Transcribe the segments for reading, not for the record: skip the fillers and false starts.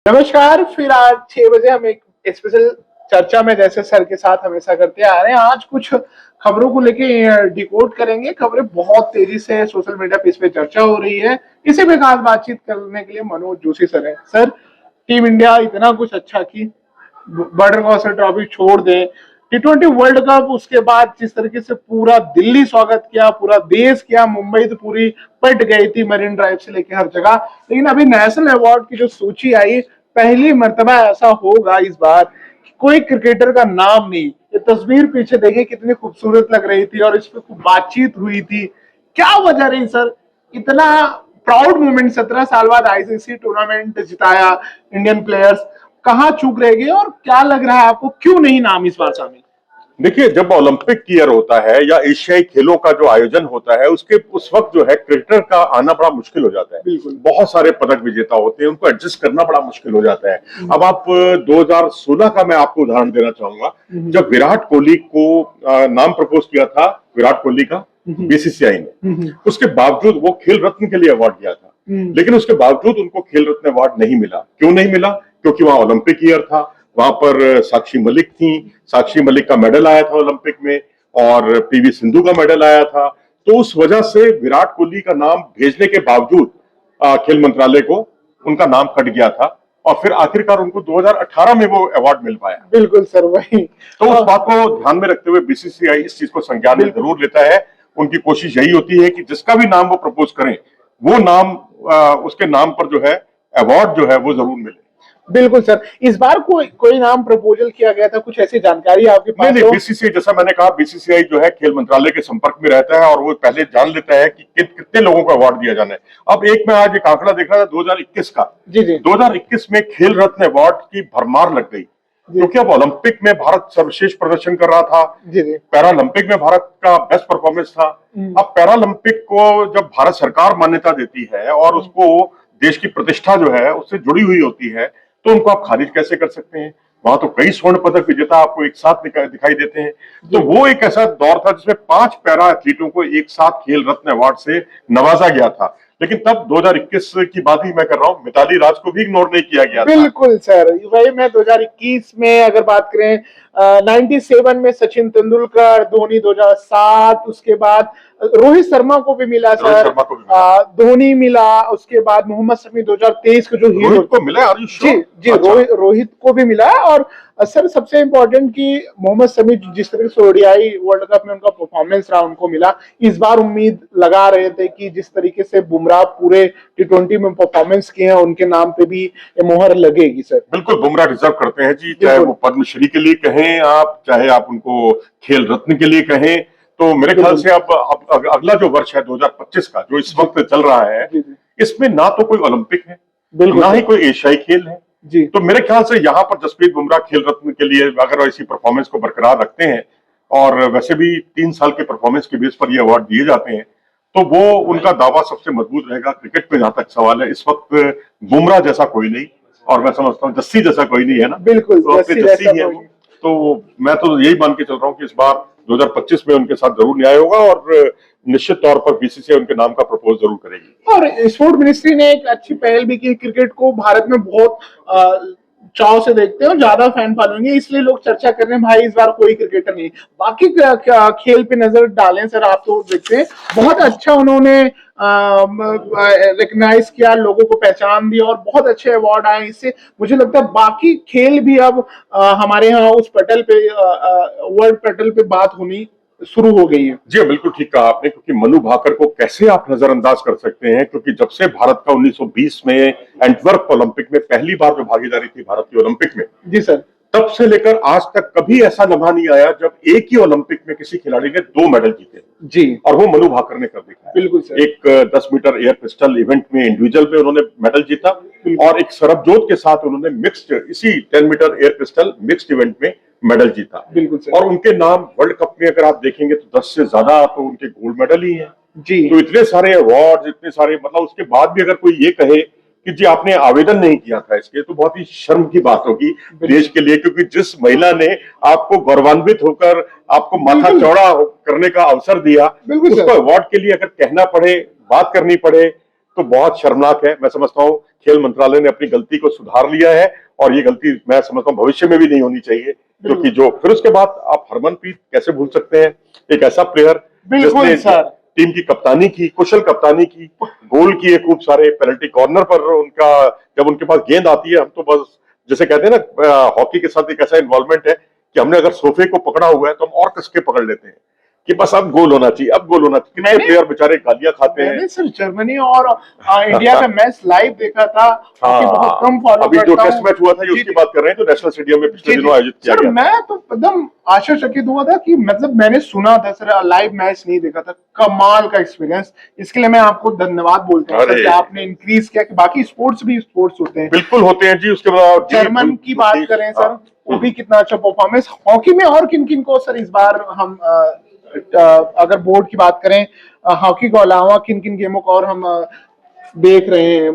नमस्कार। फिर आज 6 बजे हम एक स्पेशल चर्चा में जैसे सर के साथ हमेशा करते आ रहे हैं, आज कुछ खबरों को लेके डिकोड करेंगे। खबरें बहुत तेजी से सोशल मीडिया पे इस पे चर्चा हो रही है। इसी पे खास बातचीत करने के लिए मनोज जोशी सर है। सर, टीम इंडिया इतना कुछ अच्छा की, बॉर्डर गवास्कर ट्रॉफी छोड़ दे, T20 वर्ल्ड कप, उसके बाद जिस तरीके से पूरा दिल्ली स्वागत किया, पूरा देश किया, मुंबई तो पूरी पट गई थी मरीन ड्राइव से लेके हर जगह। लेकिन अभी नेशनल अवार्ड की जो सूची आई, पहली मर्तबा ऐसा होगा इस बार, कोई क्रिकेटर का नाम नहीं। ये तस्वीर पीछे देखें कितनी खूबसूरत लग रही थी और इस पे खूब बातचीत हुई थी। क्या वजह रही सर, इतना प्राउड मोमेंट, 17 साल बाद आईसीसी टूर्नामेंट जिताया इंडियन प्लेयर्स, कहाँ चूक रह गए और क्या लग रहा है आपको, क्यों नहीं नाम इस बार शामिल? देखिए, जब ओलंपिक ईयर होता है या एशियाई खेलों का जो आयोजन होता है, उसके उस वक्त जो है क्रिकेटर का आना बड़ा मुश्किल हो जाता है। बहुत सारे पदक विजेता होते हैं, उनको एडजस्ट करना बड़ा मुश्किल हो जाता है। अब आप 2016 का मैं आपको उदाहरण देना चाहूंगा, जब विराट कोहली को नाम प्रपोज किया था, विराट कोहली का बीसीसीआई ने, उसके बावजूद वो खेल रत्न के लिए अवार्ड दिया था, लेकिन उसके बावजूद उनको खेल रत्न अवार्ड नहीं मिला। क्यों नहीं मिला? क्योंकि वहां ओलंपिक ईयर था, वहां पर साक्षी मलिक थी, साक्षी मलिक का मेडल आया था ओलंपिक में और पीवी सिंधु का मेडल आया था। तो उस वजह से विराट कोहली का नाम भेजने के बावजूद खेल मंत्रालय को उनका नाम कट गया था और फिर आखिरकार उनको 2018 में वो अवार्ड मिल पाया। बिल्कुल सर, वही तो उस बात को ध्यान में रखते हुए बीसीसीआई इस चीज को संज्ञान में जरूर लेता है। उनकी कोशिश यही होती है कि जिसका भी नाम वो प्रपोज करें, वो नाम उसके नाम पर जो है अवार्ड जो है वो जरूर मिले। बिल्कुल सर, इस बार कोई नाम प्रपोजल किया गया था, कुछ ऐसी जानकारी आपके पास? नहीं, बीसीसीआई, जैसा मैंने कहा, बीसीसीआई जो है खेल मंत्रालय के संपर्क में रहता है और वो पहले जान लेता है कि कितने लोगों को अवार्ड दिया जाना है। अब एक मैं आज एक आंकड़ा देख रहा था 2021 का। जी जी। 2021 में खेल रत्न अवार्ड की भरमार लग गई, क्योंकि अब ओलंपिक में भारत सर्वश्रेष्ठ प्रदर्शन कर रहा था, पैरालंपिक में भारत का बेस्ट परफॉर्मेंस था। अब पैरालंपिक को जब भारत सरकार मान्यता देती है और उसको देश की प्रतिष्ठा जो है उससे जुड़ी हुई होती है, तो उनको आप खारिज कैसे कर सकते हैं? वहां तो कई स्वर्ण पदक विजेता आपको एक साथ दिखाई देते हैं। तो वो एक ऐसा दौर था जिसमें 5 पैरा एथलीटों को एक साथ खेल रत्न अवार्ड से नवाजा गया था। लेकिन तब 2021 की बात ही मैं कर रहा हूँ, मिताली राज को भी इग्नोर नहीं किया गया। बिल्कुल सर, वही मैं 2021 में अगर बात करें, 97 में सचिन तेंदुलकर, धोनी 2007, उसके बाद रोहित शर्मा को भी मिला सर, धोनी मिला, उसके बाद मोहम्मद शमी 2023 को जो हीरो को मिला। जी जी, अच्छा। रोहित को भी मिला। और सर सबसे इंपॉर्टेंट कि मोहम्मद शमी जिस तरह से ओडीआई वर्ल्ड कप में उनका परफॉर्मेंस रहा, उनको मिला। इस बार उम्मीद लगा रहे थे कि जिस तरीके से बुमराह पूरे T20 में परफॉर्मेंस किए हैं, उनके नाम पे भी मोहर लगेगी सर। बिल्कुल, बुमराह डिजर्व करते हैं जी, चाहे वो पद्मश्री के लिए कहें आप, चाहे आप उनको खेल रत्न के लिए कहें। तो मेरे ख्याल से अब अगला जो वर्ष है 2025 का, जो इस वक्त चल रहा है, इसमें ना तो कोई ओलंपिक है, ना ही कोई एशियाई खेल है जी। तो मेरे ख्याल से यहाँ पर जसप्रीत बुमराह खेल रत्न के लिए अगर ऐसी परफॉर्मेंस को बरकरार रखते हैं, और वैसे भी 3 साल के परफॉर्मेंस के बेस पर ये अवार्ड दिए जाते हैं, तो वो उनका दावा सबसे मजबूत रहेगा। क्रिकेट में जहां तक सवाल है, इस वक्त बुमराह जैसा कोई नहीं, और मैं समझता हूँ जस्सी जैसा कोई नहीं है ना। बिल्कुल, तो जस्सी है वो। तो मैं तो यही मान के चल रहा हूँ कि इस बार 2025 में उनके साथ जरूर न्याय होगा और निश्चित तौर पर बीसीसीआई उनके नाम का प्रपोज जरूर करेगी। और स्पोर्ट मिनिस्ट्री ने एक अच्छी पहल भी की, क्रिकेट को भारत में बहुत चाव से देखते हैं और ज्यादा फैन फॉलोइंग है, इसलिए लोग चर्चा कर रहे हैं भाई इस बार कोई क्रिकेटर नहीं। बाकी खेल पे नजर डालें सर, आप तो देखते हैं बहुत अच्छा उन्होंने रिकग्नाइज किया, लोगों को पहचान दी और बहुत अच्छे अवार्ड आए। इससे मुझे लगता है बाकी खेल भी अब हमारे यहाँ उस पटल पे, वर्ल्ड पटल पे बात होनी शुरू हो गई है। जी बिल्कुल ठीक कहा आपने, क्योंकि मनु भाकर को कैसे आप नजरअंदाज कर सकते हैं, क्योंकि जब से भारत का 1920 में एंटवर्प ओलंपिक में पहली बार जो भागीदारी थी भारत की ओलंपिक में, जी सर, तब से लेकर आज तक कभी ऐसा लम्हा नहीं आया जब एक ही ओलंपिक में किसी खिलाड़ी ने 2 मेडल जीते जी, और वो मनु भाकर ने कर दिखाया। बिल्कुल सर। एक 10 मीटर एयर पिस्टल इवेंट में इंडिविजुअल में उन्होंने मेडल जीता, और एक सरबजोत के साथ उन्होंने मिक्स्ड, इसी 10 metre air pistol mixed event में मेडल जीता। बिल्कुल सर। और उनके नाम वर्ल्ड कप में अगर आप देखेंगे तो 10 से ज्यादा तो उनके गोल्ड मेडल ही हैं जी। तो इतने सारे अवार्ड, इतने सारे, मतलब उसके बाद भी अगर कोई ये कहे कि जी आपने आवेदन नहीं किया था इसके, तो बहुत ही शर्म की बात होगी देश के लिए, क्योंकि जिस महिला ने आपको गौरवान्वित होकर आपको माथा चौड़ा करने का अवसर दिया, उसको अवार्ड के लिए अगर कहना पड़े, बात करनी पड़े, तो बहुत शर्मनाक है। मैं समझता हूँ खेल मंत्रालय ने अपनी गलती को सुधार लिया है और ये गलती मैं समझता हूँ भविष्य में भी नहीं होनी चाहिए, क्योंकि जो फिर उसके बाद आप हरमनप्रीत कैसे भूल सकते हैं, एक ऐसा प्लेयर जिसने टीम की कप्तानी की, कुशल कप्तानी की, गोल किए खूब सारे, पेनल्टी कॉर्नर पर उनका जब उनके पास गेंद आती है हम तो बस जैसे कहते हैं ना हॉकी के साथ एक ऐसा इन्वॉल्वमेंट है कि हमने अगर सोफे को पकड़ा हुआ है तो हम और कसके पकड़ लेते हैं कि बस अब गोल होना चाहिए, अब गोल होना चाहिए। कितने प्लेयर बेचारे गालियां खाते हैं। मैंने सिर्फ जर्मनी और इंडिया का मैच लाइव देखा था, बहुत कम फॉलो अभी जो करता टेस्ट हूं। मैच हुआ था उसकी बात कर रहे हैं, तो नेशनल स्टेडियम में पिछले दिनों आयोजित किया गया। मैं तो एकदम आश्चर्यचकित हुआ था कि मतलब मैंने सुना था सर, लाइव मैच नहीं देखा था। कमाल का एक्सपीरियंस, इसके लिए मैं आपको धन्यवाद बोलता हूँ सर कि आपने इंक्रीज किया कि बाकी स्पोर्ट्स भी स्पोर्ट्स होते हैं। बिल्कुल होते हैं जी। उसके बाद जर्मन की बात करें सर, वो भी कितना अच्छा परफॉर्मेंस। हॉकी में और किन किन को सर इस बार हम अगर बोर्ड की बात करें, हॉकी को अलावा किन किन गेमों को और हम देख रहे हैं?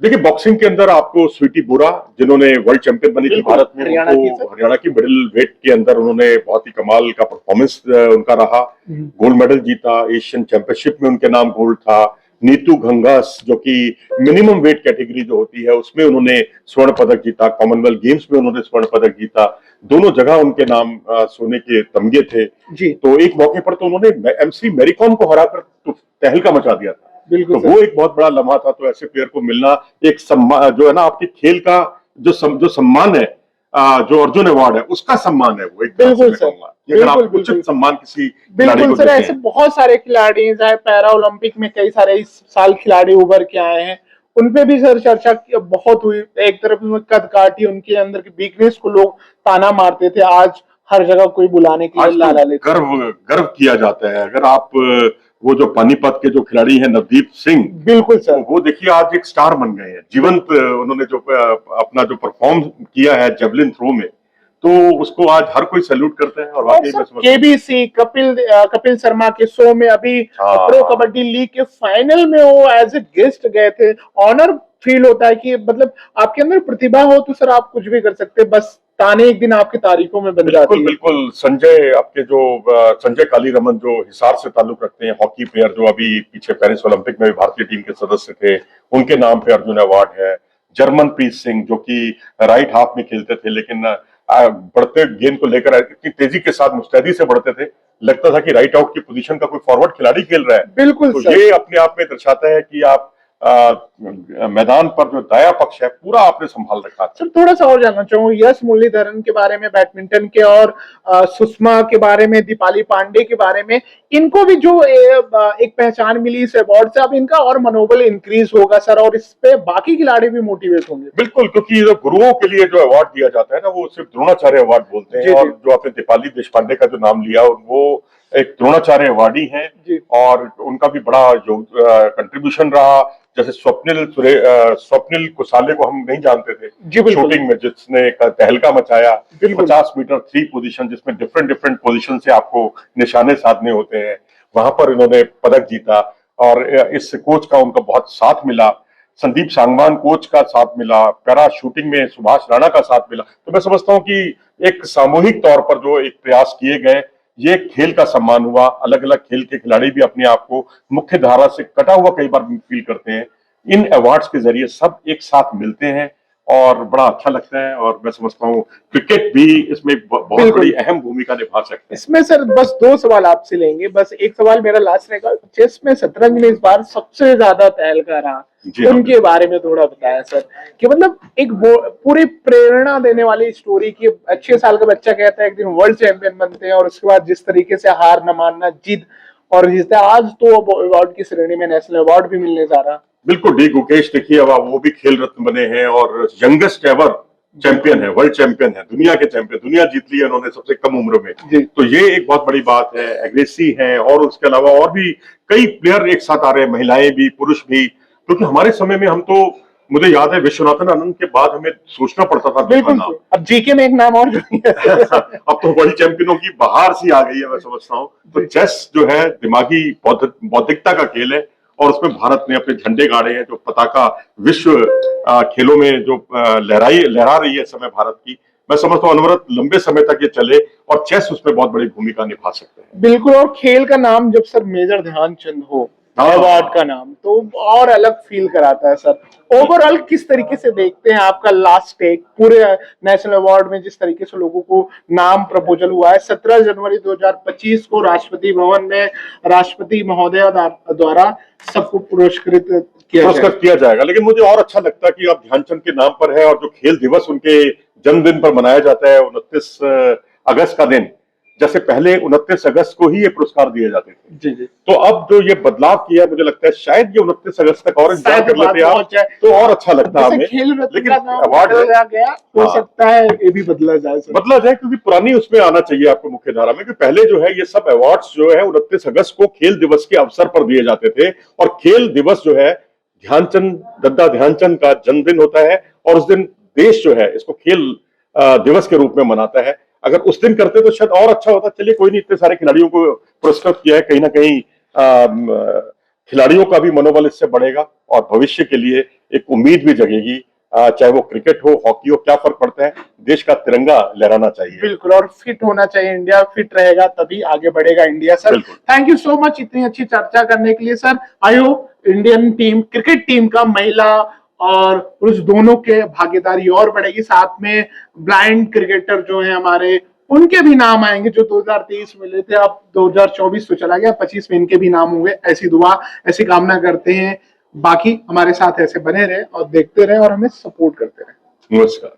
देखिए बॉक्सिंग के अंदर आपको स्वीटी बोरा जिन्होंने वर्ल्ड चैंपियन बनी थी भारत में, हरियाणा की मिडिल वेट के अंदर उन्होंने बहुत ही कमाल का परफॉर्मेंस उनका रहा, गोल्ड मेडल जीता। एशियन चैंपियनशिप में उनके नाम गोल्ड था। नीतू घंघास जो कि मिनिमम वेट कैटेगरी जो होती है उसमें उन्होंने स्वर्ण पदक जीता। कॉमनवेल्थ गेम्स में उन्होंने स्वर्ण पदक जीता। दोनों जगह उनके नाम सोने के तमगे थे जी। तो एक मौके पर तो उन्होंने एमसी मैरीकॉम को हराकर तो तहलका मचा दिया था। तो वो एक बहुत बड़ा लम्हा था। तो ऐसे प्लेयर को मिलना एक सम्मान जो है ना, आपके खेल का जो सम्मान है, जो अर्जुन अवार्ड है उसका सम्मान है वो एक। बिल्कुल सर, अगर आप उचित सम्मान किसी खिलाड़ी को देते हैं। ऐसे बहुत सारे खिलाड़ी हैं, चाहे पैरा ओलंपिक में कई सारे इस साल खिलाड़ी उभर के आए हैं, उनपे भी सर चर्चा बहुत हुई। एक तरफ में कद काठी, उनके अंदर की वीकनेस को लोग ताना मारते थे, आज हर जगह कोई बुलाने के लिए लाला लेते। गर्व किया जाता है। अगर आप वो जो पानीपत के जो खिलाड़ी हैं नवदीप सिंह, बिल्कुल सर, वो देखिए आज एक स्टार बन गए हैं। जीवंत उन्होंने जो अपना जो परफॉर्म किया है जेवलिन थ्रो में, तो उसको आज हर कोई सैल्यूट करता है। और वाकई में केबीसी कपिल शर्मा के शो में अभी प्रो कबड्डी लीग के फाइनल में वो एज ए गेस्ट गए थे। ऑनर फील होता है कि मतलब आपके अंदर प्रतिभा हो तो सर आप कुछ भी कर सकते हैं, बस ताने एक दिन आपकी तारीखों में बन जाती है। बिल्कुल संजय, आपके जो संजय काली रमन जो हिसार से ताल्लुक रखते हैं, हॉकी प्लेयर जो अभी पीछे पेरिस ओलंपिक में भी भारतीय टीम के सदस्य थे, उनके नाम पे अर्जुन अवार्ड है। जर्मनप्रीत सिंह जो कि राइट हाफ में खेलते थे, लेकिन बढ़ते गेंद को लेकर इतनी तेजी के साथ मुस्तैदी से बढ़ते थे, लगता था कि राइट आउट की पोजीशन का कोई फॉरवर्ड खिलाड़ी खेल रहा है। बिल्कुल तो ये अपने आप में दर्शाता है कि आप मैदान पर जो दाया पक्ष है पूरा आपने संभाल रखा था। सर थोड़ा सा और जानना चाहूंगा यश मुरलीधरन के बारे में, बैडमिंटन के, और सुषमा के बारे में, दीपाली पांडे के बारे में। इनको भी जो एक पहचान मिली इस अवार्ड से, अब इनका और मनोबल इंक्रीज होगा सर, और इस पे बाकी खिलाड़ी भी मोटिवेट होंगे। बिल्कुल, क्योंकि जो गुरुओं के लिए जो अवार्ड दिया जाता है ना, वो सिर्फ द्रोणाचार्य अवार्ड बोलते हैं। और जो आपने दीपाली देशपांडे का जो नाम लिया, वो एक द्रोणाचार्य अवार्डी हैं और उनका भी बड़ा कंट्रीब्यूशन रहा। जैसे स्वप्निल कुसाले को हम नहीं जानते थे शूटिंग में, जिसने तहलका मचाया। 50 मीटर 3 पोजीशन, जिसमें डिफरेंट पोजीशन से आपको निशाने साधने होते हैं, वहां पर इन्होंने पदक जीता। और इस कोच का उनका बहुत साथ मिला, संदीप सांगवान कोच का साथ मिला, पैरा शूटिंग में सुभाष राणा का साथ मिला। तो मैं समझता हूं कि एक सामूहिक तौर पर जो एक प्रयास किए गए, ये खेल का सम्मान हुआ। अलग अलग खेल के खिलाड़ी भी अपने आप को मुख्य धारा से कटा हुआ कई बार फील करते हैं। इन अवार्ड्स के जरिए सब एक साथ मिलते हैं और बड़ा अच्छा लगता है। और मैं समझता हूँ क्रिकेट भी इसमें बहुत बड़ी अहम भूमिका निभा सकता है। इसमें सर बस 2 सवाल आपसे लेंगे, बस एक सवाल मेरा लास्ट रहेगा। चेस में शतरंज में इस बार सबसे ज्यादा तहलका रहा, उनके बारे में थोड़ा बताया सर, कि मतलब एक पूरी प्रेरणा देने वाली स्टोरी की। 6 साल का बच्चा कहता है एक दिन वर्ल्ड चैंपियन बनते हैं, और उसके बाद जिस तरीके से हार न मानना, जीत और जीतते, आज तो अवार्ड की श्रेणी में नेशनल अवार्ड भी मिलने जा रहा। बिल्कुल, डी गुकेश देखिए, अब वो भी खेल रत्न बने हैं और यंगेस्ट एवर चैंपियन है, वर्ल्ड चैंपियन है, दुनिया के चैंपियन, दुनिया जीत ली है उन्होंने सबसे कम उम्र में। तो ये एक बहुत बड़ी बात है। एग्रेसी है, और उसके अलावा और भी कई प्लेयर एक साथ आ रहे हैं, महिलाएं भी पुरुष भी। क्योंकि हमारे समय में हम तो, मुझे याद है विश्वनाथन आनंद के बाद हमें सोचना पड़ता था। बिल्कुल, अब जीके में एक नाम और अब तो वर्ल्ड चैंपियनों की बहार सी आ गई है, मैं समझता हूँ। तो चेस जो है दिमागी बौद्धिकता का खेल है, और उसमें भारत ने अपने झंडे गाड़े हैं। जो पताका विश्व खेलों में जो लहरा रही है समय भारत की, मैं समझता हूँ अनवरत लंबे समय तक ये चले, और चेस उसमें बहुत बड़ी भूमिका निभा सकते हैं। बिल्कुल, और खेल का नाम जब सर मेजर ध्यानचंद हो, हाँ। अवार्ड का नाम तो और अलग फील कराता है सर। ओवरऑल किस तरीके से देखते हैं, आपका लास्ट टेक पूरे नेशनल अवार्ड में जिस तरीके से लोगों को नाम प्रपोजल हुआ है 17 जनवरी 2025 को राष्ट्रपति भवन में राष्ट्रपति महोदय द्वारा सबको पुरस्कृत किया पुरस्कृत जाएगा। किया जाएगा, लेकिन मुझे और अच्छा लगता है कि अब ध्यानचंद के नाम पर है और जो खेल दिवस उनके जन्मदिन पर मनाया जाता है 29 अगस्त का दिन, जैसे पहले 29 अगस्त को ही ये पुरस्कार दिए जाते थे। जी जी। तो अब जो ये बदलाव किया, मुझे लगता है शायद ये 29 अगस्त तक और इंतजार कर लेते आप पहुंच जाए तो और अच्छा लगता है जैसे हमें। खेल रत्न लेकिन का नाम अवार्ड बदला गया, हो हाँ। सकता है ये भी बदला जाए सर। बदला जाए, क्योंकि पुरानी उसमें आना चाहिए आपको मुख्य धारा में कि पहले जो है ये सब अवार्ड्स जो है 29 अगस्त को खेल दिवस के अवसर पर दिए जाते थे, और खेल दिवस जो है ध्यानचंद दद्दा ध्यानचंद का जन्मदिन होता है और उस दिन देश जो है इसको खेल दिवस के रूप में मनाता है। अगर उस दिन करते तो शायद और अच्छा होता। चलिए कोई नहीं, इतने सारे खिलाड़ियों को पुरस्कृत किया है, कहीं ना कहीं खिलाड़ियों का भी मनोबल इससे बढ़ेगा और भविष्य के लिए एक उम्मीद भी जगेगी। चाहे वो क्रिकेट हो, हॉकी हो, क्या फर्क पड़ता है, देश का तिरंगा लहराना चाहिए। बिल्कुल, और फिट होना चाहिए इंडिया, फिट रहेगा तभी आगे बढ़ेगा India sir. Thank you so much इतनी अच्छी चर्चा करने के लिए sir. I hope Indian team, cricket team का महिला और पुरुष दोनों के भागीदारी और बढ़ेगी, साथ में ब्लाइंड क्रिकेटर जो है हमारे उनके भी नाम आएंगे जो 2023 में मिले थे, अब 2024 तो चला गया, 25 में इनके भी नाम होंगे। ऐसी दुआ, ऐसी कामना करते हैं। बाकी हमारे साथ ऐसे बने रहे और देखते रहे और हमें सपोर्ट करते रहे। नमस्कार।